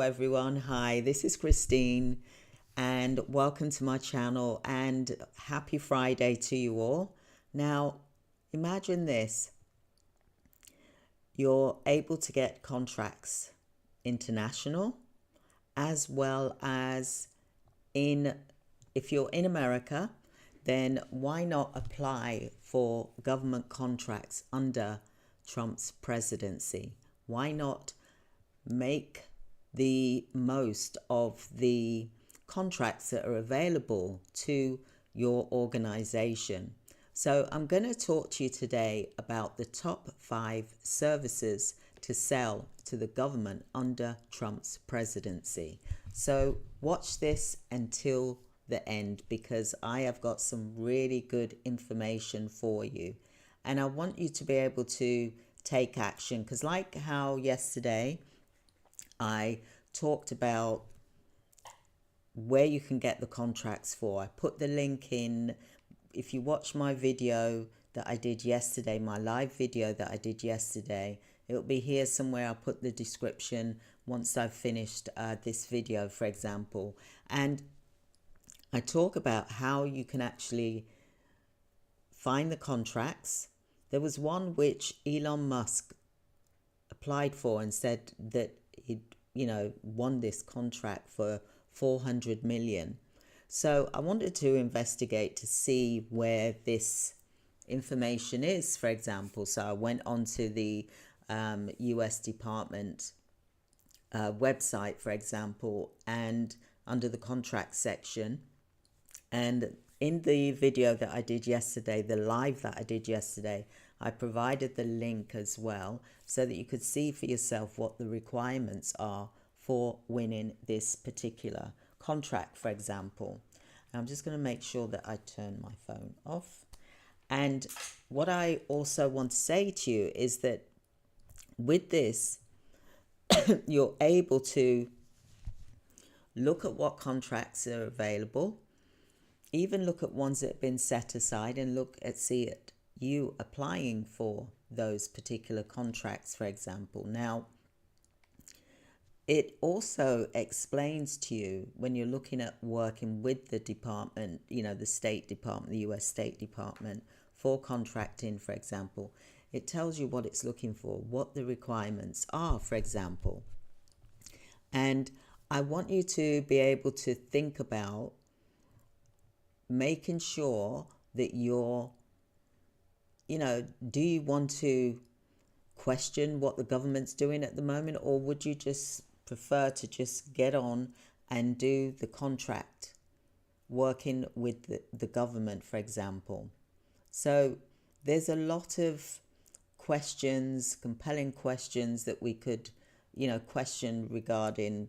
Everyone, hi, this is Christine and welcome to my channel and happy Friday to you all. Now, imagine this. You're able to get contracts international as well as if you're in America, then why not apply for government contracts under Trump's presidency? Why not make the most of the contracts that are available to your organization? So I'm going to talk to you today about the top 5 services to sell to the government under Trump's presidency. So watch this until the end because I have got some really good information for you. And I want you to be able to take action because like how yesterday I talked about where you can get the contracts for. I put the link in. If you watch my video that I did yesterday, my live video that I did yesterday, it'll be here somewhere. I'll put the description once I've finished this video, for example. And I talk about how you can actually find the contracts. There was one which Elon Musk applied for and said that he'd won this contract for 400 million. So I wanted to investigate to see where this information is, for example. So I went onto the US Department website, for example, and under the contract section. And in the video that I did yesterday, the live that I did yesterday, I provided the link as well so that you could see for yourself what the requirements are for winning this particular contract, for example. And I'm just going to make sure that I turn my phone off. And what I also want to say to you is that with this, you're able to look at what contracts are available, even look at ones that have been set aside and see it you applying for those particular contracts, for example. Now, it also explains to you when you're looking at working with the department, the State Department, the US State Department for contracting, for example, it tells you what it's looking for, what the requirements are, for example. And I want you to be able to think about making sure that you're, do you want to question what the government's doing at the moment, or would you just prefer to just get on and do the contract working with the government, for example? So there's a lot of questions, compelling questions that we could, question regarding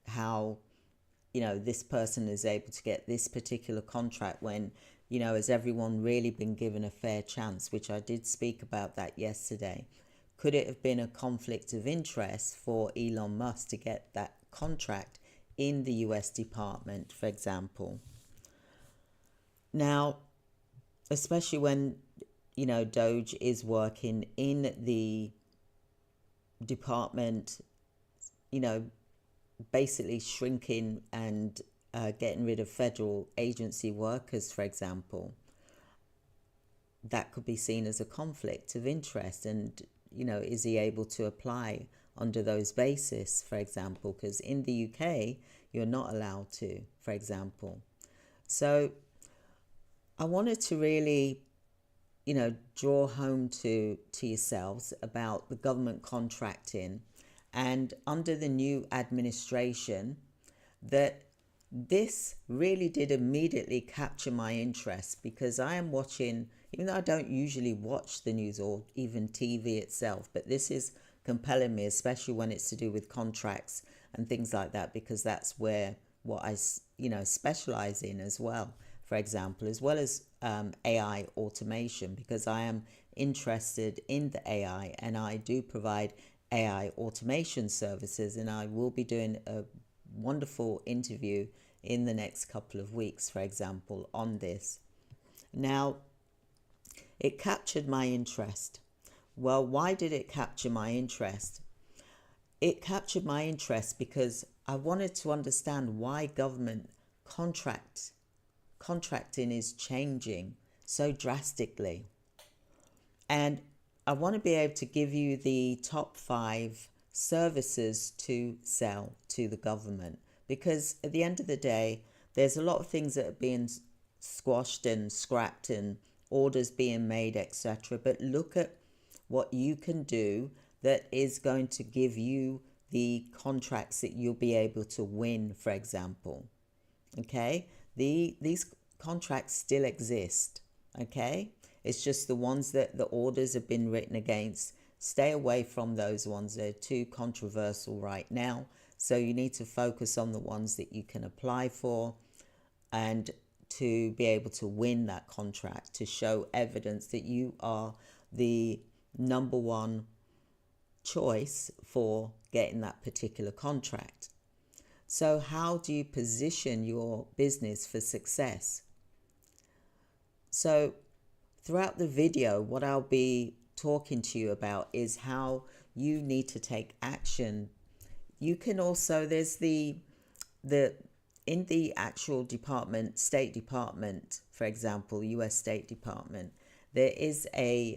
how, this person is able to get this particular contract when, has everyone really been given a fair chance, which I did speak about that yesterday. Could it have been a conflict of interest for Elon Musk to get that contract in the US Department, for example? Now, especially when, Doge is working in the department, basically shrinking and getting rid of federal agency workers, for example, that could be seen as a conflict of interest. And, is he able to apply under those bases, for example? Because in the UK, you're not allowed to, for example. So I wanted to really, draw home to yourselves about the government contracting and under the new administration, that this really did immediately capture my interest because I am watching, even though I don't usually watch the news or even TV itself, but this is compelling me, especially when it's to do with contracts and things like that, because that's what I, specialize in as well, for example, as well as AI automation, because I am interested in the AI and I do provide AI automation services, and I will be doing a wonderful interview in the next couple of weeks, for example, on this. Now, it captured my interest. Well, why did it capture my interest? it captured my interest because I wanted to understand why government contracting is changing so drastically. And I want to be able to give you the top 5 services to sell to the government, because at the end of the day, there's a lot of things that are being squashed and scrapped and orders being made, etc. But look at what you can do that is going to give you the contracts that you'll be able to win, for example. Okay, these contracts still exist. Okay, it's just the ones that the orders have been written against. Stay away from those ones. They're too controversial right now. So you need to focus on the ones that you can apply for and to be able to win that contract, to show evidence that you are the number one choice for getting that particular contract. So how do you position your business for success? So throughout the video, what I'll be talking to you about is how you need to take action. You can also, there's the in the actual department, State Department, for example, US State Department, there is a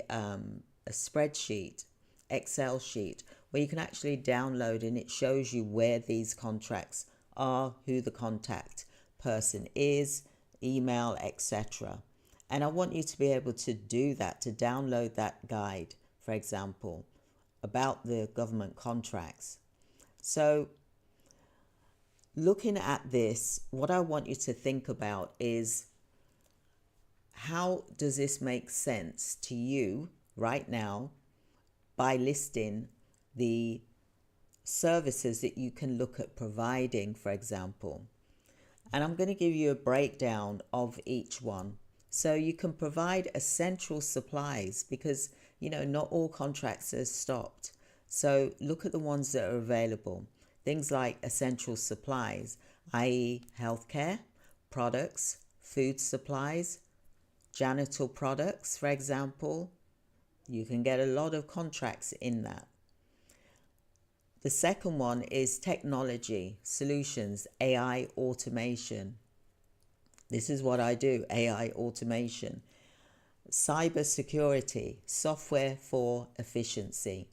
spreadsheet, Excel sheet, where you can actually download, and it shows you where these contracts are, who the contact person is, email, etc. And I want you to be able to do that, to download that guide, for example, about the government contracts. So looking at this, what I want you to think about is, how does this make sense to you right now by listing the services that you can look at providing, for example. And I'm going to give you a breakdown of each one. So you can provide essential supplies, because, not all contracts are stopped. So look at the ones that are available. Things like essential supplies, i.e. healthcare, products, food supplies, janitorial products, for example. You can get a lot of contracts in that. The second one is technology, solutions, AI automation. This is what I do, AI automation. Cyber security, software for efficiency.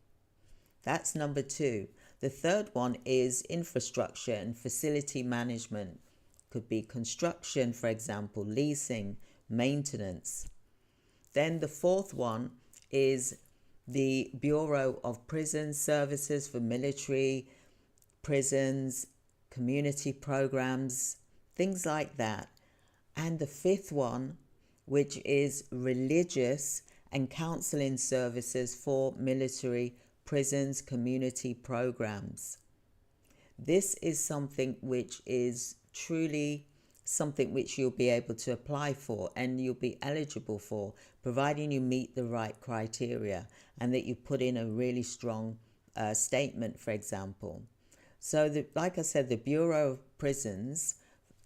That's number 2. The third one is infrastructure and facility management. Could be construction, for example, leasing, maintenance. Then the fourth one is the Bureau of Prison Services for military, prisons, community programs, things like that. And the fifth one, which is religious and counseling services for military, prisons, community programs. This is something which is truly something which you'll be able to apply for and you'll be eligible for, providing you meet the right criteria and that you put in a really strong statement, for example. So like I said, the Bureau of Prisons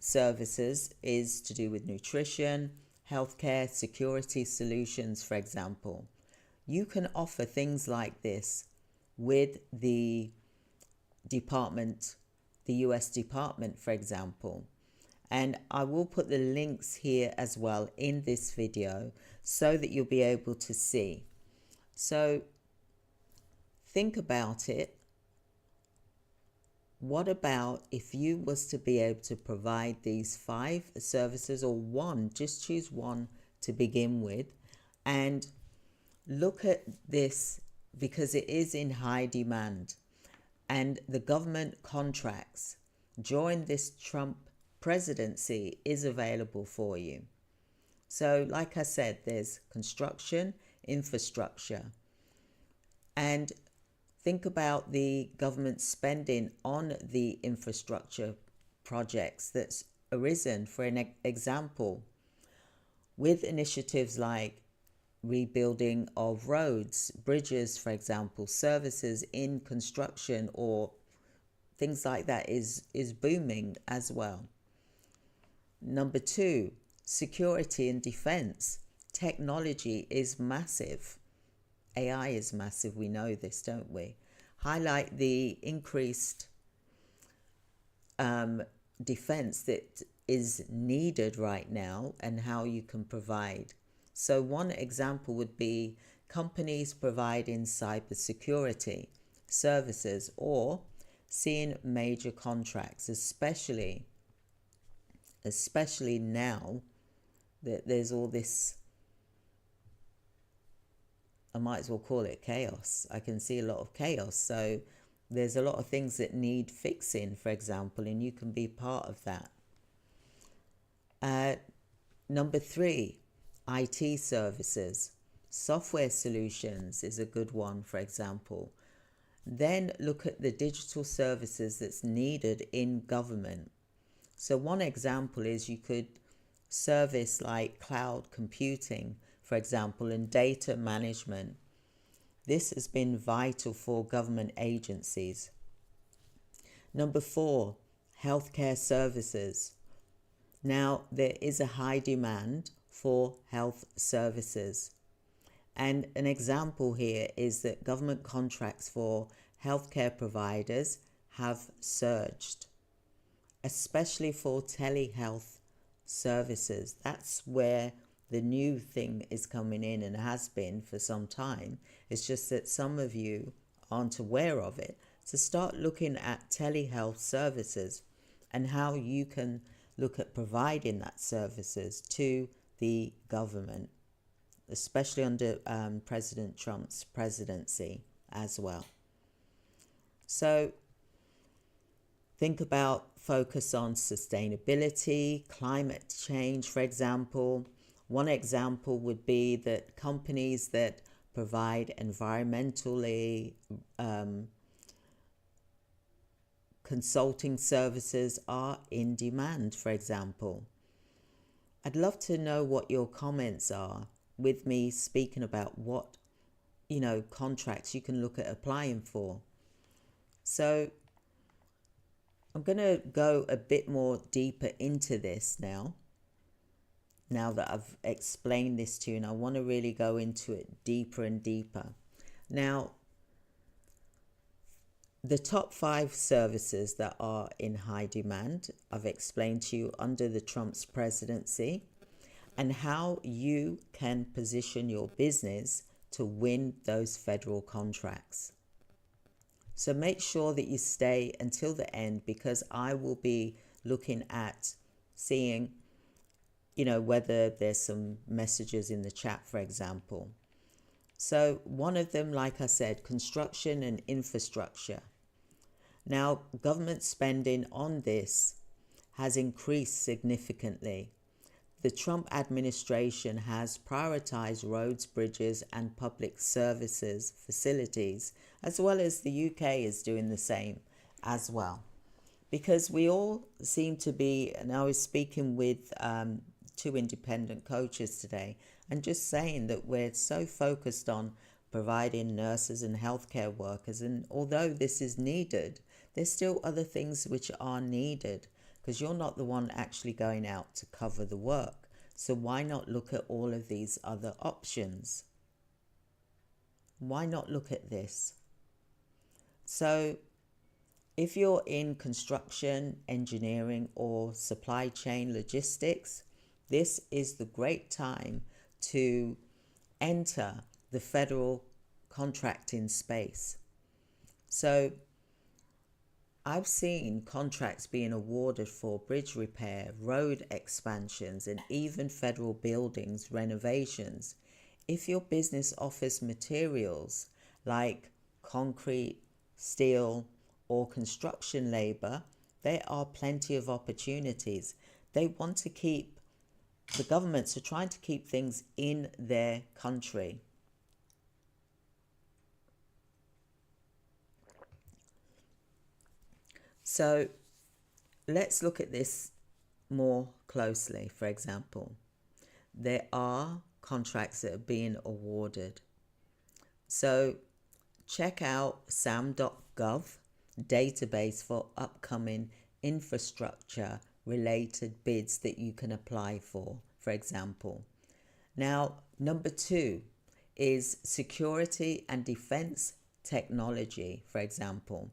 Services is to do with nutrition, healthcare, security solutions, for example. You can offer things like this with the department, the US Department, for example. And I will put the links here as well in this video so that you'll be able to see. So think about it. What about if you was to be able to provide these 5 services, or one, just choose one to begin with, and look at this, because it is in high demand. And the government contracts during this Trump presidency is available for you. So like I said, there's construction, infrastructure, and think about the government spending on the infrastructure projects that's arisen. For an example, with initiatives like rebuilding of roads, bridges, for example, services in construction or things like that is booming as well. Number 2, security and defense. Technology is massive. AI is massive, we know this, don't we? highlight the increased defense that is needed right now and how you can provide. So one example would be companies providing cybersecurity services or seeing major contracts, especially now that there's all this, I might as well call it chaos. I can see a lot of chaos. So there's a lot of things that need fixing, for example, and you can be part of that. Number 3, IT services. Software solutions is a good one, for example. Then look at the digital services that's needed in government. So one example is you could service like cloud computing, for example, and data management. This has been vital for government agencies. Number 4, healthcare services. Now, there is a high demand for health services. And an example here is that government contracts for healthcare providers have surged, especially for telehealth services. That's where the new thing is coming in and has been for some time. It's just that some of you aren't aware of it. So start looking at telehealth services and how you can look at providing that services to the government, especially under President Trump's presidency as well. So think about focus on sustainability, climate change, for example. One example would be that companies that provide environmentally consulting services are in demand, for example. I'd love to know what your comments are with me speaking about what, contracts you can look at applying for. So I'm going to go a bit more deeper into this now that I've explained this to you, and I want to really go into it deeper and deeper. Now, the top 5 services that are in high demand, I've explained to you under the Trump's presidency, and how you can position your business to win those federal contracts. So make sure that you stay until the end, because I will be looking at seeing, whether there's some messages in the chat, for example. So one of them, like I said, construction and infrastructure. Now, government spending on this has increased significantly. The Trump administration has prioritized roads, bridges, and public services facilities, as well as the UK is doing the same as well. Because we all seem to be, and I was speaking with 2 independent coaches today, and just saying that we're so focused on providing nurses and healthcare workers, and although this is needed, there's still other things which are needed, because you're not the one actually going out to cover the work. So why not look at all of these other options? Why not look at this? So if you're in construction, engineering, or supply chain logistics, this is the great time to enter the federal contracting space. So I've seen contracts being awarded for bridge repair, road expansions, and even federal buildings renovations. If your business offers materials like concrete, steel, or construction labor, there are plenty of opportunities. The governments are trying to keep things in their country. So let's look at this more closely. For example, there are contracts that are being awarded. So check out sam.gov database for upcoming infrastructure related bids that you can apply for example. Now, number 2 is security and defense technology, for example.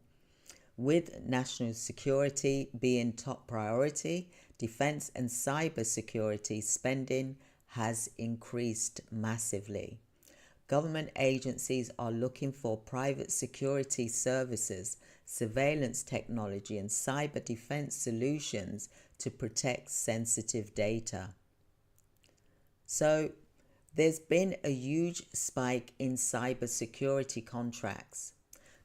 With national security being top priority, defense and cybersecurity spending has increased massively. Government agencies are looking for private security services, surveillance technology, and cyber defense solutions to protect sensitive data. So, there's been a huge spike in cybersecurity contracts.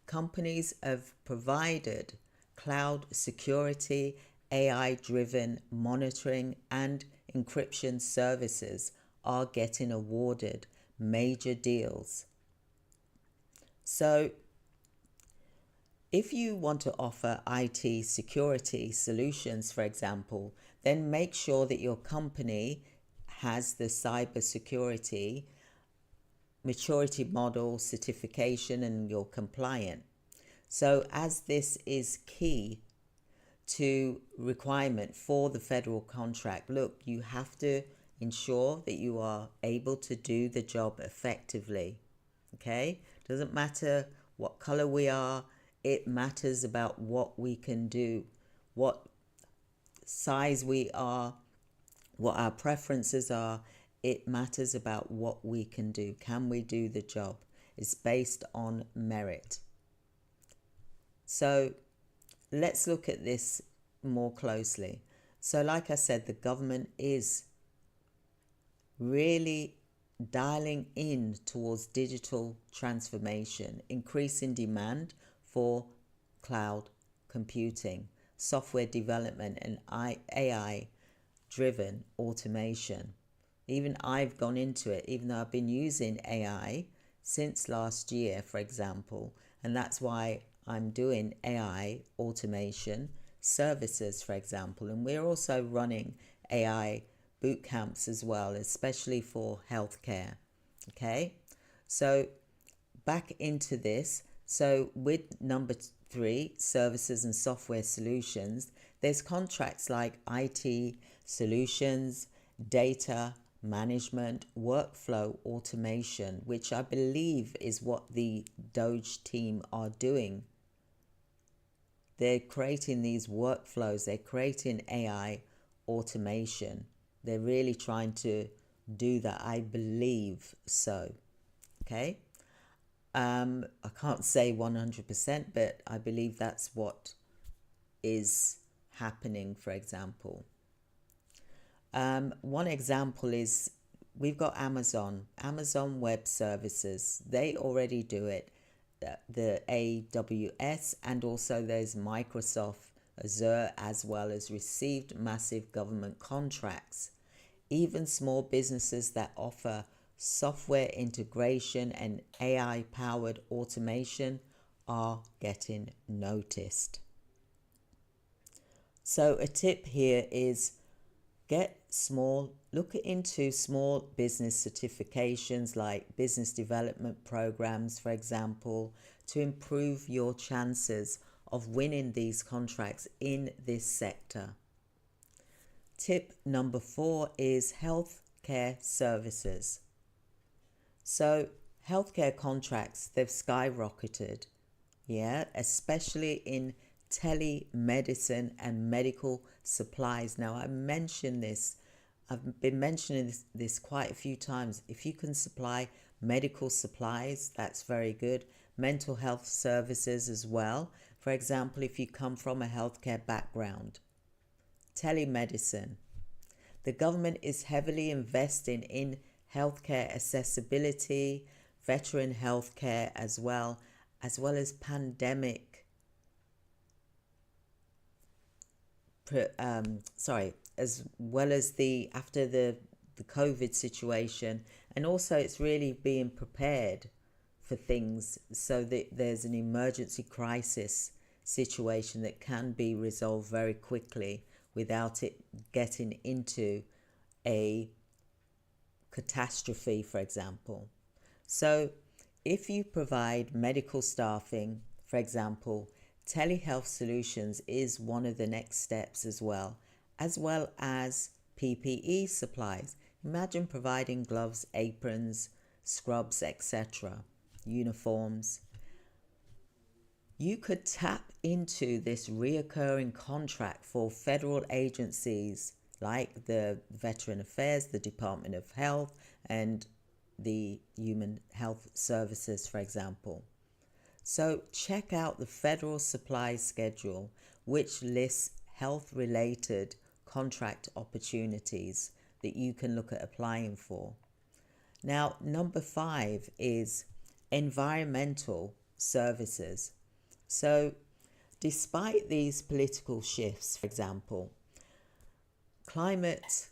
Companies have provided cloud security, AI driven monitoring, and encryption services are getting awarded major deals. So, if you want to offer IT security solutions, for example, then make sure that your company has the cybersecurity maturity model certification and you're compliant. So as this is key to requirement for the federal contract, look, you have to ensure that you are able to do the job effectively. Okay? Doesn't matter what color we are, it matters about what we can do, what size we are, what our preferences are. It matters about what we can do. Can we do the job? It's based on merit. So let's look at this more closely. So like I said, the government is really dialing in towards digital transformation, increasing demand for cloud computing, software development, and AI driven automation. Even I've gone into it, even though I've been using AI since last year, for example, and that's why I'm doing AI automation services, for example. And we're also running AI boot camps as well, especially for healthcare. Okay, so back into this. So with number 3, services and software solutions, there's contracts like IT solutions, data management, workflow automation, which I believe is what the Doge team are doing. They're creating these workflows, they're creating AI automation. They're really trying to do that, I believe so. Okay. I can't say 100%, but I believe that's what is happening, for example. One example is we've got Amazon Web Services. They already do it, the AWS, and also there's Microsoft Azure, as well as received massive government contracts. Even small businesses that offer software integration and AI powered automation are getting noticed. So a tip here is look into small business certifications like business development programs, for example, to improve your chances of winning these contracts in this sector. Tip number 4 is healthcare services. So healthcare contracts, they've skyrocketed, especially in telemedicine and medical supplies. Now, I've been mentioning this quite a few times. If you can supply medical supplies, that's very good. Mental health services as well. For example, if you come from a healthcare background. Telemedicine. The government is heavily investing in healthcare accessibility, veteran healthcare as well as pandemic as well as after the COVID situation, and also it's really being prepared for things so that there's an emergency crisis situation that can be resolved very quickly without it getting into a catastrophe, for example. So if you provide medical staffing, for example, telehealth solutions is one of the next steps as well as PPE supplies. Imagine providing gloves, aprons, scrubs, etc., uniforms. You could tap into this reoccurring contract for federal agencies like the Veteran Affairs, the Department of Health, and the Human Health Services, for example. So check out the federal supply schedule, which lists health-related contract opportunities that you can look at applying for. Now, number 5 is environmental services. So, despite these political shifts, for example, climate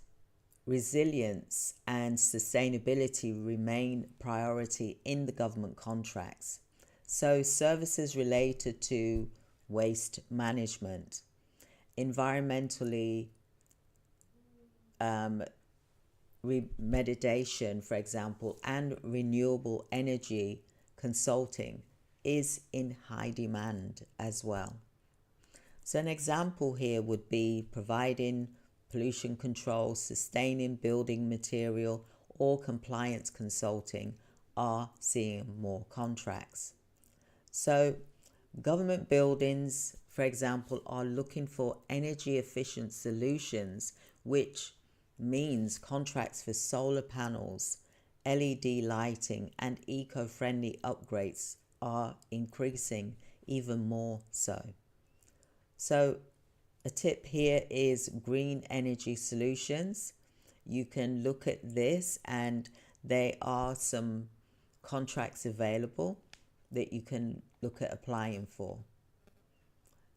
resilience and sustainability remain priority in the government contracts. So, services related to waste management, environmentally remediation, for example, and renewable energy consulting is in high demand as well. So an example here would be providing pollution control, sustaining building material, or compliance consulting are seeing more contracts. So government buildings, for example, are looking for energy efficient solutions, which means contracts for solar panels, LED lighting, and eco-friendly upgrades are increasing even more so. So a tip here is green energy solutions. You can look at this and there are some contracts available that you can look at applying for.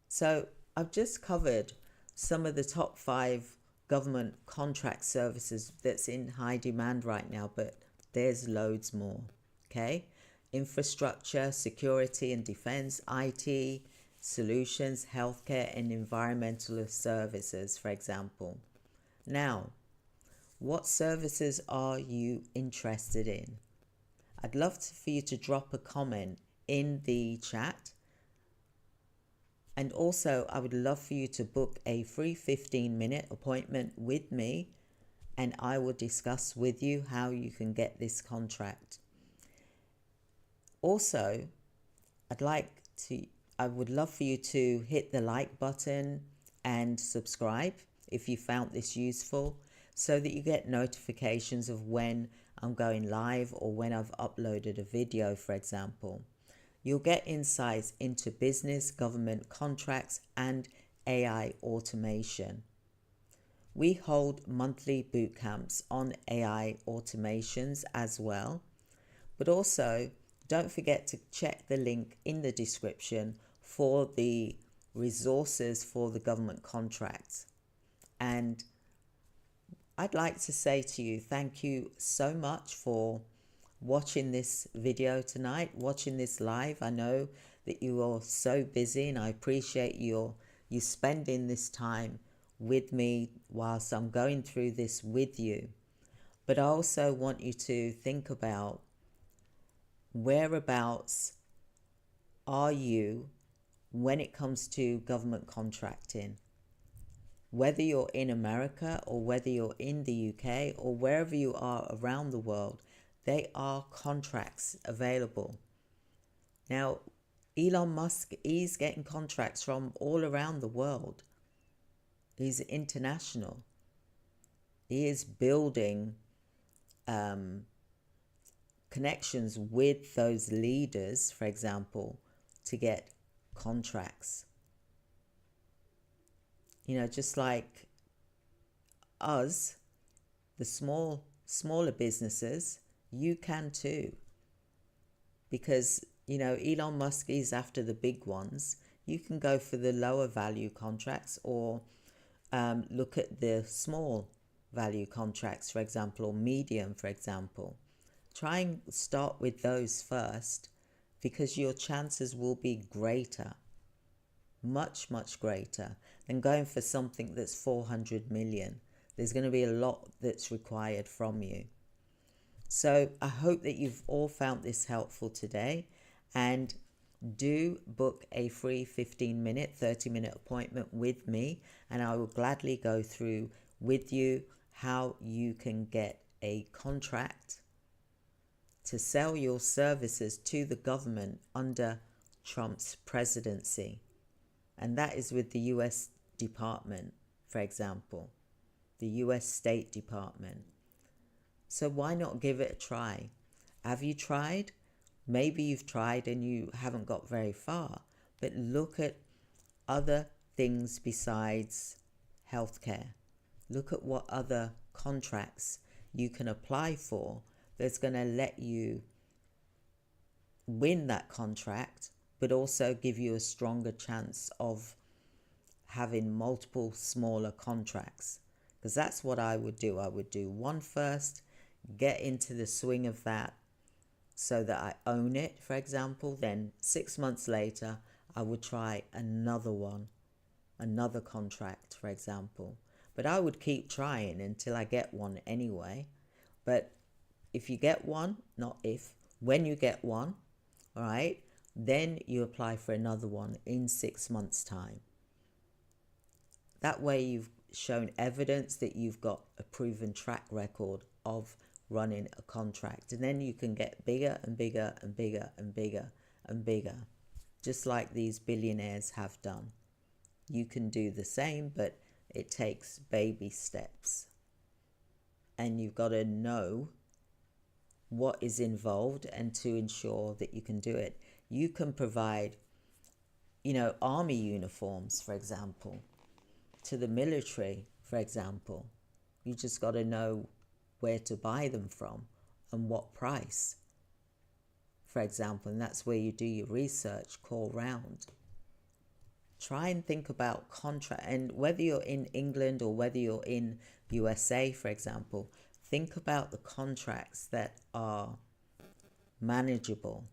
So I've just covered some of the top 5 government contract services that's in high demand right now, but there's loads more. Okay, infrastructure, security and defense, IT, solutions, healthcare and environmental services, for example. Now, what services are you interested in? I'd love for you to drop a comment in the chat. And also, I would love for you to book a free 15-minute appointment with me, and I will discuss with you how you can get this contract. Also, I would love for you to hit the like button and subscribe if you found this useful, so that you get notifications of when I'm going live or when I've uploaded a video, for example. You'll get insights into business, government contracts, and AI automation. We hold monthly boot camps on AI automations as well. But also, don't forget to check the link in the description for the resources for the government contracts. And I'd like to say to you, thank you so much for watching this video tonight, watching this live. I know that you are so busy and I appreciate you spending this time with me whilst I'm going through this with you. But I also want you to think about whereabouts are you when it comes to government contracting. Whether you're in America or whether you're in the UK or wherever you are around the world, there are contracts available. Now, Elon Musk is getting contracts from all around the world. He's international. He is building connections with those leaders, for example, to get contracts. You know, just like us, the smaller businesses, you can too. Because, you know, Elon Musk is after the big ones. You can go for the lower value contracts or look at the small value contracts, for example, or medium, for example. Try and start with those first, because your chances will be greater, much, much greater than going for something that's 400 million. There's going to be a lot that's required from you. So I hope that you've all found this helpful today, and do book a free 15-minute, 30-minute appointment with me, and I will gladly go through with you how you can get a contract to sell your services to the government under Trump's presidency. And that is with the US Department, for example, the US State Department. So why not give it a try? Have you tried? Maybe you've tried and you haven't got very far, but look at other things besides healthcare. Look at what other contracts you can apply for that's going to let you win that contract, but also give you a stronger chance of having multiple smaller contracts. Because that's what I would do. I would do one first, get into the swing of that so that I own it, for example. Then 6 months later, I would try another one, another contract, for example. But I would keep trying until I get one anyway. But if you get one, not if, when you get one, all right, then you apply for another one in 6 months' time. That way you've shown evidence that you've got a proven track record of running a contract. And then you can get bigger and bigger and bigger and bigger and bigger, just like these billionaires have done. You can do the same, but it takes baby steps. And you've got to know what is involved and to ensure that you can do it. You can provide, army uniforms, for example, to the military, for example. You just got to know where to buy them from and what price, for example. And that's where you do your research, call round. Try and think about contract, and whether you're in England or whether you're in USA, for example, think about the contracts that are manageable.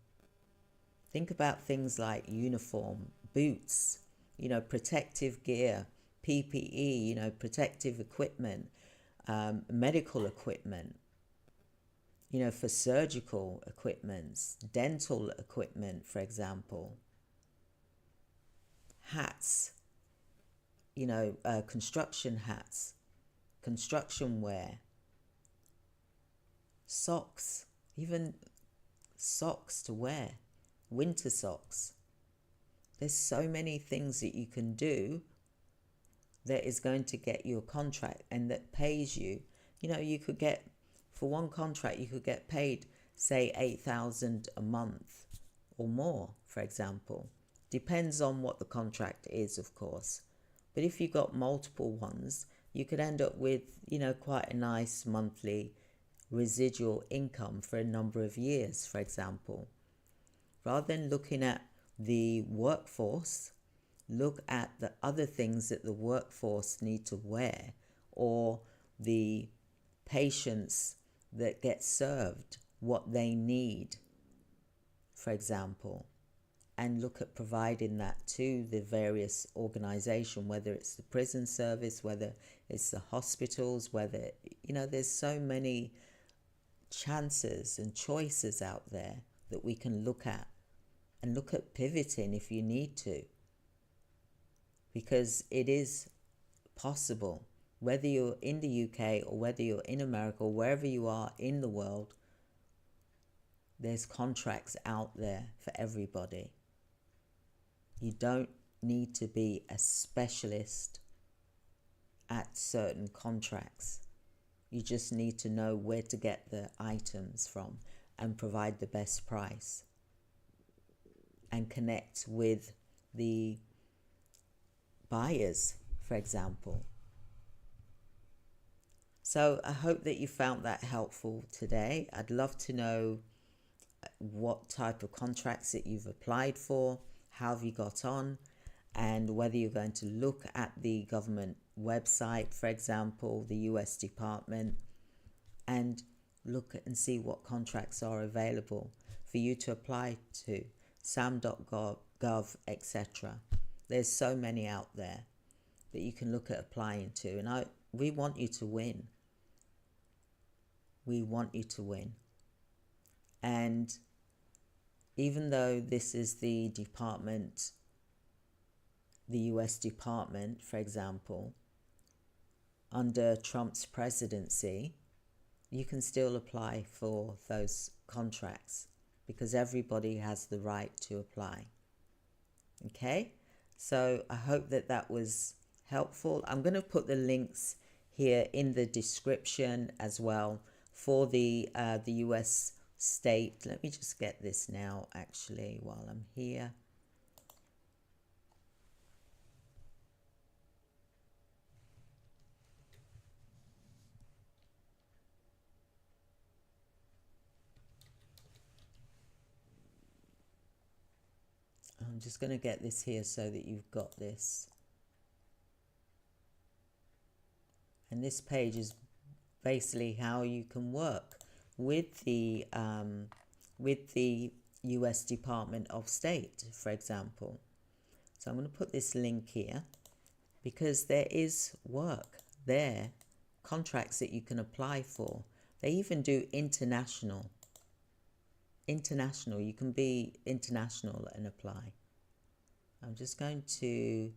Think about things like uniform, boots, protective gear, PPE, protective equipment, medical equipment, for surgical equipments, dental equipment, for example. Hats, construction hats, construction wear, socks, even socks to wear, winter socks. There's so many things that you can do that is going to get you a contract and that pays you. You could get, for one contract, you could get paid, say, $8,000 a month or more, for example. Depends on what the contract is, of course. But if you got multiple ones, you could end up with, quite a nice monthly residual income for a number of years, for example. Rather than looking at the workforce, look at the other things that the workforce need to wear, or the patients that get served, what they need, for example. And look at providing that to the various organizations, whether it's the prison service, whether it's the hospitals, whether, there's so many chances and choices out there that we can look at, and look at pivoting if you need to, because it is possible, whether you're in the UK or whether you're in America or wherever you are in the world. There's contracts out there for everybody. You don't need to be a specialist at certain contracts. You just need to know where to get the items from and provide the best price and connect with the buyers, for example. So I hope that you found that helpful today. I'd love to know what type of contracts that you've applied for, how have you got on, and whether you're going to look at the government website, for example, the US Department, and look and see what contracts are available for you to apply to, sam.gov, etc. There's so many out there that you can look at applying to, and we want you to win. We want you to win. And even though this is the department, the US Department, for example, under Trump's presidency, you can still apply for those contracts because everybody has the right to apply. Okay, so I hope that that was helpful. I'm going to put the links here in the description as well for the US state. Let me just get this now actually while I'm here. I'm just going to get this here so that you've got this. And this page is basically how you can work with the US Department of State, for example. So I'm going to put this link here because there is work there, contracts that you can apply for. They even do international. You can be international and apply. I'm just going to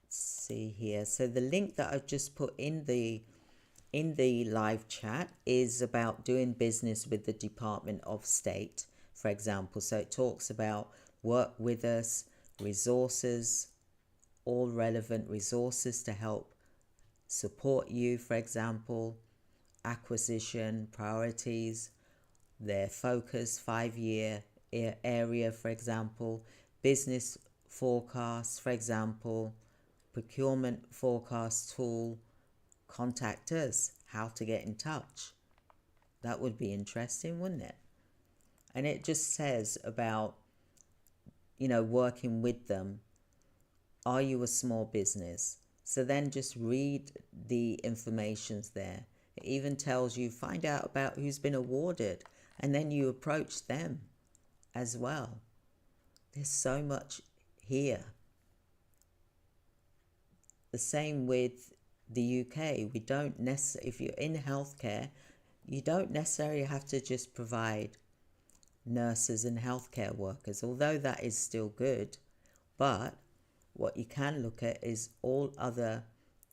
see here. So the link that I've just put in the live chat is about doing business with the Department of State, for example. So it talks about work with us, resources, all relevant resources to help support you, for example, acquisition, priorities, their focus, 5-year area, for example, business forecasts, for example, procurement forecast tool, contact us, how to get in touch. That would be interesting, wouldn't it? And it just says about, working with them. Are you a small business? So then just read the informations there. It even tells you, find out about who's been awarded, and then you approach them as well. There's so much here. The same with the UK. We don't necessarily, if you're in healthcare, you don't necessarily have to just provide nurses and healthcare workers, although that is still good. But what you can look at is all other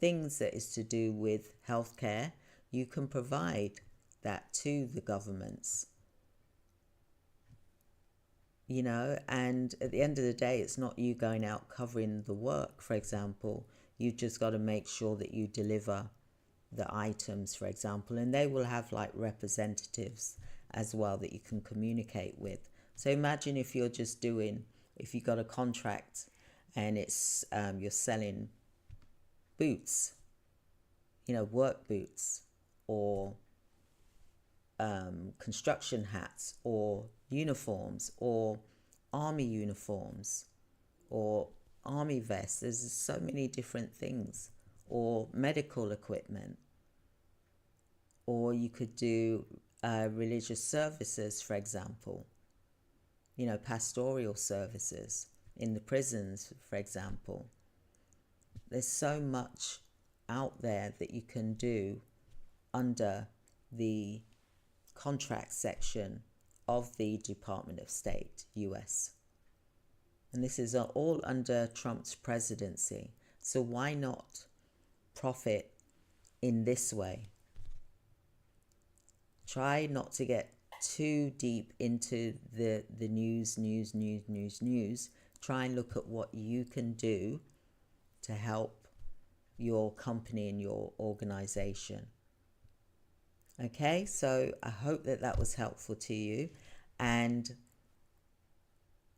things that is to do with healthcare. You can provide that to the governments, and at the end of the day, it's not you going out covering the work, for example. You've just got to make sure that you deliver the items, for example, and they will have like representatives as well that you can communicate with. So imagine if you're just if you got a contract and it's you're selling boots, work boots, or construction hats, or uniforms, or army uniforms, or army vests. There's so many different things, or medical equipment, or you could do religious services, for example, pastoral services in the prisons, for example. There's so much out there that you can do under the contract section of the Department of State, US. And this is all under Trump's presidency. So why not profit in this way? Try not to get too deep into the news. Try and look at what you can do to help your company and your organization. Okay, so I hope that that was helpful to you, and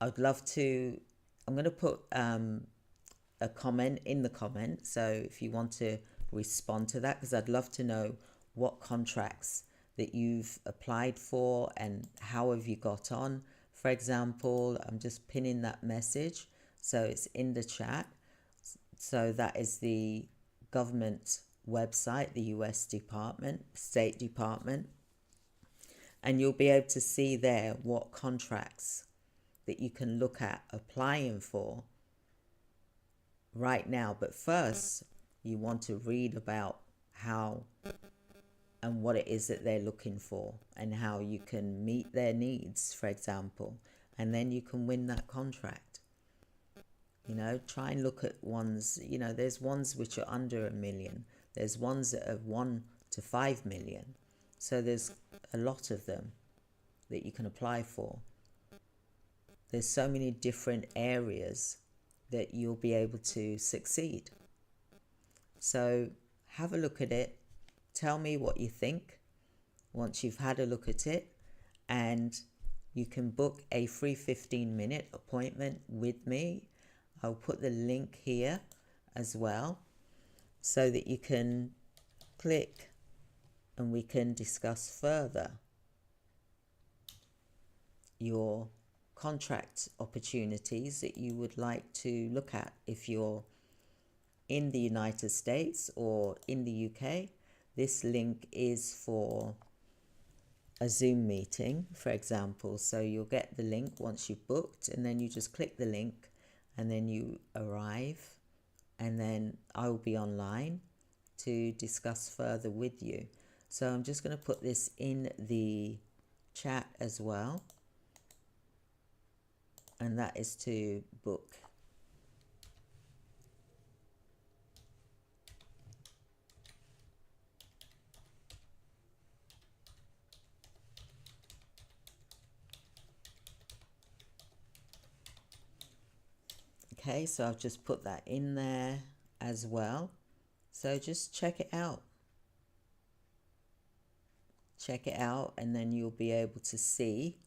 I'm going to put a comment in the comment, so if you want to respond to that, because I'd love to know what contracts that you've applied for and how have you got on. For example, I'm just pinning that message, so it's in the chat. So that is the government website, the US State Department, and you'll be able to see there what contracts that you can look at applying for right now. But first, you want to read about how and what it is that they're looking for and how you can meet their needs, for example, and then you can win that contract. Try and look at ones, there's ones which are under $1 million. There's ones that are 1 to 5 million. So there's a lot of them that you can apply for. There's so many different areas that you'll be able to succeed. So have a look at it. Tell me what you think once you've had a look at it, and you can book a free 15-minute appointment with me. I'll put the link here as well so that you can click and we can discuss further your contract opportunities that you would like to look at if you're in the United States or in the UK. This link is for a Zoom meeting, for example. So you'll get the link once you've booked, and then you just click the link and then you arrive, and then I will be online to discuss further with you. So I'm just going to put this in the chat as well, and that is to book. Okay, so I've just put that in there as well. So just check it out. Check it out, and then you'll be able to see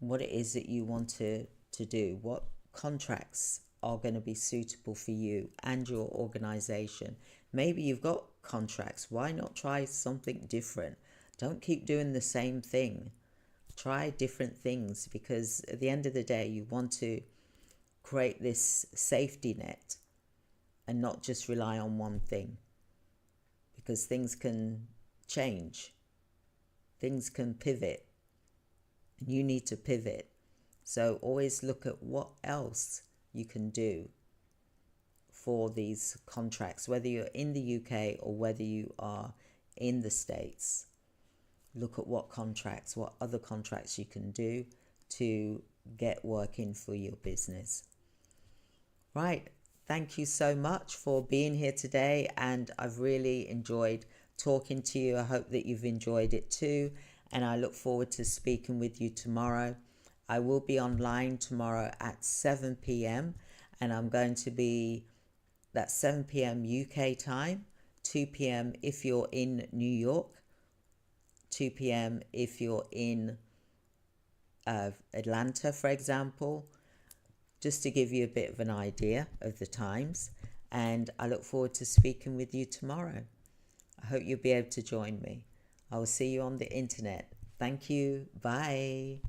what it is that you want to do, what contracts are going to be suitable for you and your organization. Maybe you've got contracts. Why not try something different? Don't keep doing the same thing. Try different things, because at the end of the day, you want to create this safety net and not just rely on one thing, because things can change, things can pivot, and you need to pivot. So always look at what else you can do for these contracts, whether you're in the UK or whether you are in the States. Look at what contracts, what other contracts you can do to get working for your business. Right. Thank you so much for being here today, and I've really enjoyed talking to you. I hope that you've enjoyed it too, and I look forward to speaking with you tomorrow. I will be online tomorrow at 7 p.m. and I'm going to be, that's 7 p.m. UK time, 2 p.m. if you're in New York, 2 p.m. if you're in Atlanta, for example, just to give you a bit of an idea of the times. And I look forward to speaking with you tomorrow. I hope you'll be able to join me. I will see you on the internet. Thank you. Bye.